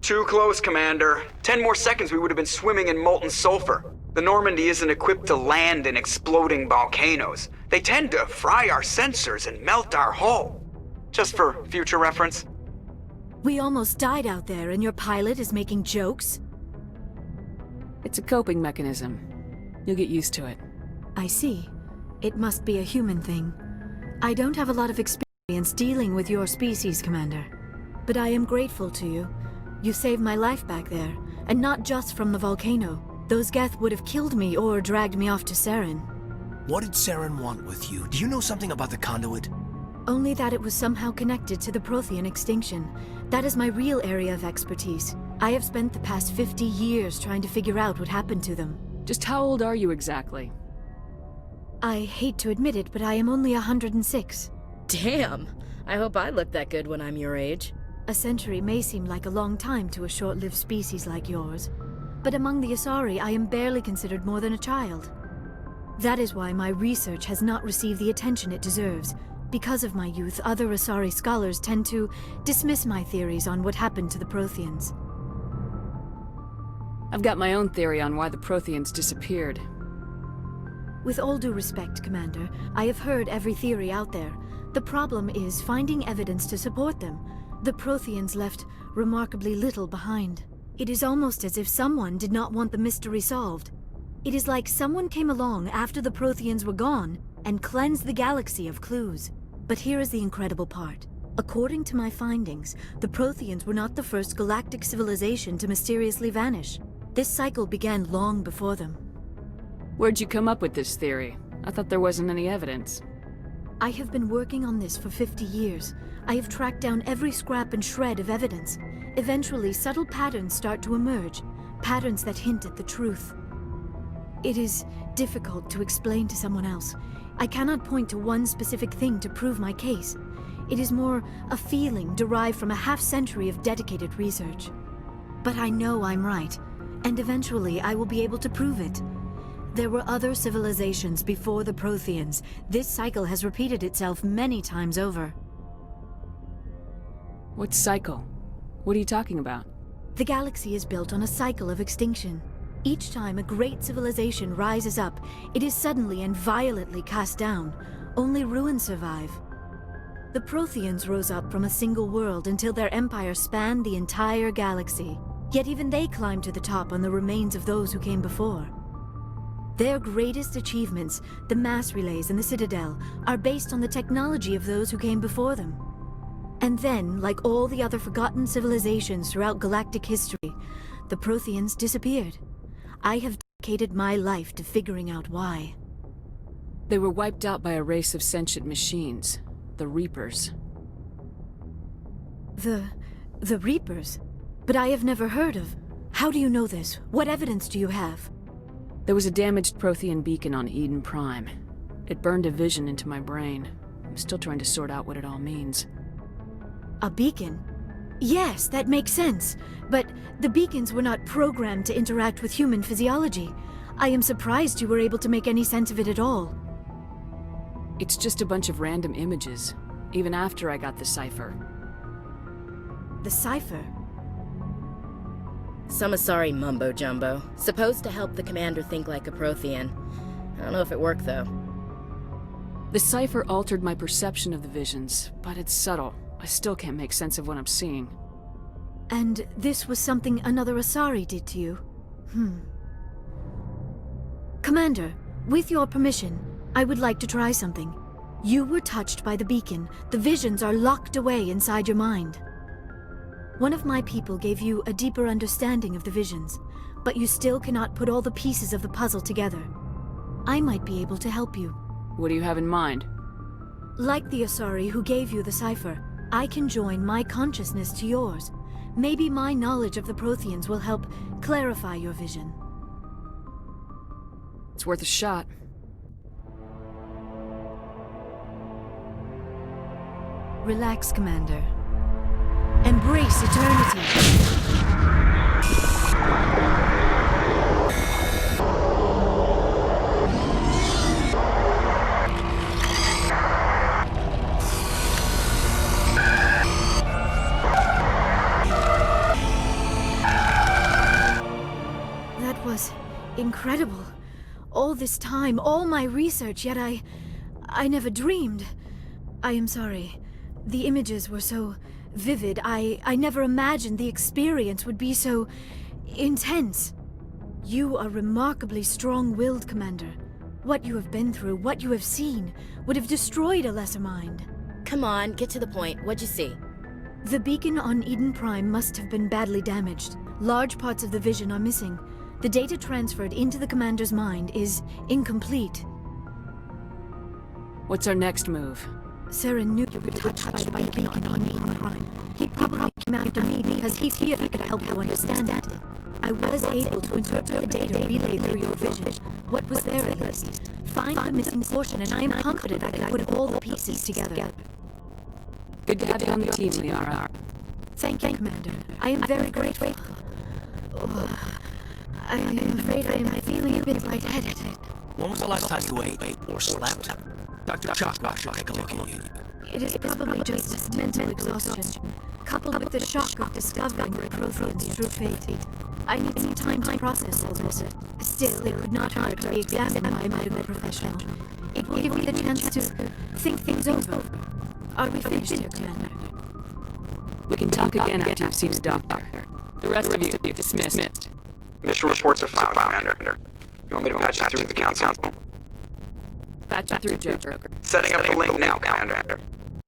Too close, Commander. 10 more seconds we would have been swimming in molten sulfur. The Normandy isn't equipped to land in exploding volcanoes. They tend to fry our sensors and melt our hull. Just for future reference. We almost died out there and your pilot is making jokes? It's a coping mechanism. You'll get used to it. I see. It must be a human thing. I don't have a lot of experience dealing with your species, Commander. But I am grateful to you. You saved my life back there, and not just from the volcano. Those Geth would have killed me or dragged me off to Saren. What did Saren want with you? Do you know something about the conduit? Only that it was somehow connected to the Prothean extinction. That is my real area of expertise. I have spent the past 50 years trying to figure out what happened to them. Just how old are you exactly? I hate to admit it, but I am only 106. Damn! I hope I look that good when I'm your age. A century may seem like a long time to a short-lived species like yours, but among the Asari I am barely considered more than a child. That is why my research has not received the attention it deserves. Because of my youth, other Asari scholars tend to dismiss my theories on what happened to the Protheans. I've got my own theory on why the Protheans disappeared. With all due respect, Commander, I have heard every theory out there. The problem is finding evidence to support them. The Protheans left remarkably little behind. It is almost as if someone did not want the mystery solved. It is like someone came along after the Protheans were gone and cleansed the galaxy of clues. But here is the incredible part. According to my findings, the Protheans were not the first galactic civilization to mysteriously vanish. This cycle began long before them. Where'd you come up with this theory? I thought there wasn't any evidence. I have been working on this for 50 years. I have tracked down every scrap and shred of evidence. Eventually, subtle patterns start to emerge, patterns that hint at the truth. It is difficult to explain to someone else. I cannot point to one specific thing to prove my case. It is more a feeling derived from a half-century of dedicated research. But I know I'm right, and eventually I will be able to prove it. There were other civilizations before the Protheans. This cycle has repeated itself many times over. What cycle? What are you talking about? The galaxy is built on a cycle of extinction. Each time a great civilization rises up, it is suddenly and violently cast down. Only ruins survive. The Protheans rose up from a single world until their empire spanned the entire galaxy. Yet even they climbed to the top on the remains of those who came before. Their greatest achievements, the mass relays and the Citadel, are based on the technology of those who came before them. And then, like all the other forgotten civilizations throughout galactic history, the Protheans disappeared. I have dedicated my life to figuring out why. They were wiped out by a race of sentient machines, the Reapers. The Reapers? But I have never heard of. How do you know this? What evidence do you have? There was a damaged Prothean beacon on Eden Prime. It burned a vision into my brain. I'm still trying to sort out what it all means. A beacon? Yes, that makes sense. But the beacons were not programmed to interact with human physiology. I am surprised you were able to make any sense of it at all. It's just a bunch of random images, even after I got the cipher. The cipher? Some Asari mumbo-jumbo. Supposed to help the commander think like a Prothean. I don't know if it worked, though. The cipher altered my perception of the visions, but it's subtle. I still can't make sense of what I'm seeing. And this was something another Asari did to you? Commander, with your permission, I would like to try something. You were touched by the beacon. The visions are locked away inside your mind. One of my people gave you a deeper understanding of the visions, but you still cannot put all the pieces of the puzzle together. I might be able to help you. What do you have in mind? Like the Asari who gave you the cipher, I can join my consciousness to yours. Maybe my knowledge of the Protheans will help clarify your vision. It's worth a shot. Relax, Commander. Embrace eternity. Incredible. All this time, all my research, yet I never dreamed. I am sorry. The images were so vivid. I never imagined the experience would be so intense. You are remarkably strong-willed, Commander. What you have been through, what you have seen, would have destroyed a lesser mind. Come on, get to the point. What'd you see? The beacon on Eden Prime must have been badly damaged. Large parts of the vision are missing. The data transferred into the Commander's mind is incomplete. What's our next move? Saren knew you were touched by the beacon on Eden Prime. He probably came after me because he's here and could help you understand it. I was able to interpret the data relayed through your vision. What was there at least? Find the missing portion, and I am confident I can put all the pieces together. Good to have you on the team, Liara. Thank you, Commander. I am very grateful. I am afraid I am feeling a bit lightheaded. When was the last time you ate or slept? Dr. Chakra should take a look at you. It is probably just mental exhaustion, coupled with the shock of discovering the Prothean's true fate. I need some time to process all this. Still, it would not hurt to be examined by a medical professional. It will give me the chance to think things over. Are we finished here, Commander? We can talk again after you've seen the doctor. The rest of you dismissed. Mission reports are filed, Commander. You want me to patch you through the council? Patch you through, Joker. Setting up the link now, Commander.